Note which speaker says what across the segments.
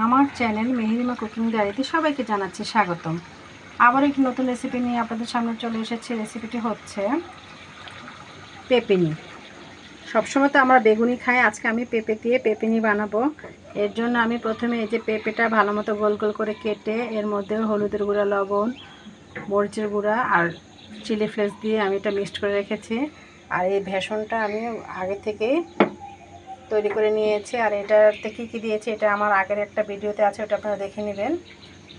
Speaker 1: আমার channel Meherima cooking ডায়েরিতে সবাইকে জানাচ্ছি স্বাগতম। আবার একটি নতুন রেসিপি নিয়ে আপনাদের সামনে চলে এসেছি। রেসিপিটি হচ্ছে পেঁপেনি। সবসময় তো আমরা বেগুনি খাই, আজকে আমি পেঁপে দিয়ে পেঁপেনি বানাবো। এর জন্য আমি প্রথমে এই যে পেঁপেটা ভালো মতো গোল গোল করে কেটে এর মধ্যে হলুদের গুঁড়া, লবণ, মরিচের গুঁড়া আর চিলি ফ্লেক্স দিয়ে আমি এটা মিক্সড করে রেখেছি। আর এই বেসনটা আমি আগে থেকেই তৈরি করে নিয়েছি। আর এটাতে কী কী দিয়েছি এটা আমার আগের একটা ভিডিওতে আছে, ওটা আপনারা দেখে নেবেন।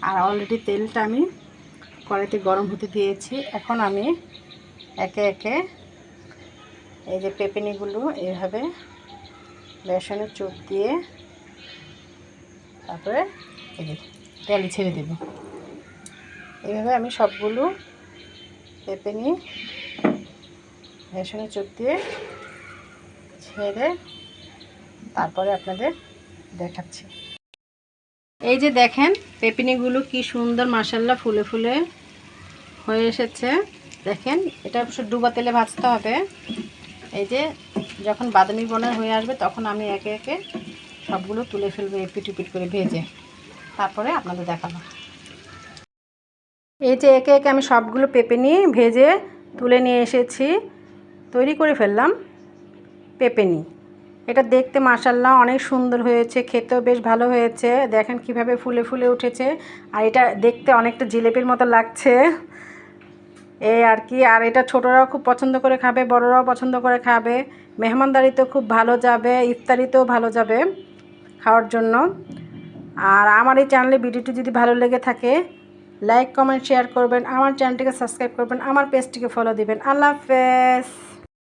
Speaker 1: আর অলরেডি তেলটা আমি কড়াইতে গরম হতে দিয়েছি। এখন আমি একে একে এই যে পেঁপেনিগুলো এইভাবে বেসনের চুপ দিয়ে তারপরে এই যে তেল ছেড়ে দেব। এইভাবে আমি সবগুলো পেঁপেনি বেসনের চুপ দিয়ে ছেড়ে তারপরে আপনাদের দেখাচ্ছি। এই যে দেখেন পেঁপেনিগুলো কি সুন্দর মাশাআল্লাহ ফুলে ফুলে হয়ে এসেছে। দেখেন এটা অবশ্য ডুবা তেলে ভাজতে হবে। এই যে যখন বাদামি বর্ণের হয়ে আসবে তখন আমি একে একে সবগুলো তুলে ফেলবো এপিট উপিট করে ভেজে, তারপরে আপনাদের দেখাবো। এই যে একে একে আমি সবগুলো পেঁপেনি ভেজে তুলে নিয়ে এসেছি, তৈরি করে ফেললাম পেঁপেনি। এটা দেখতে মাশাআল্লাহ অনেক সুন্দর হয়েছে, খেতেও বেশ ভালো হয়েছে। দেখেন কিভাবে ফুলে ফুলে উঠেছে। আর এটা দেখতে অনেকটা জিলেপির মতো লাগছে এই আর কি। আর এটা ছোটরাও খুব পছন্দ করে খাবে, বড়রাও পছন্দ করে খাবে। মেহমানদারিতেও খুব ভালো যাবে, ইফতারিতেও ভালো যাবে খাওয়ার জন্য। আর আমার এই চ্যানেলে ভিডিওটি যদি ভালো লেগে থাকে লাইক, কমেন্ট, শেয়ার করবেন। আমার চ্যানেলটিকে সাবস্ক্রাইব করবেন, আমার পেজটিকে ফলো দিবেন। আল্লাহ হাফেজ।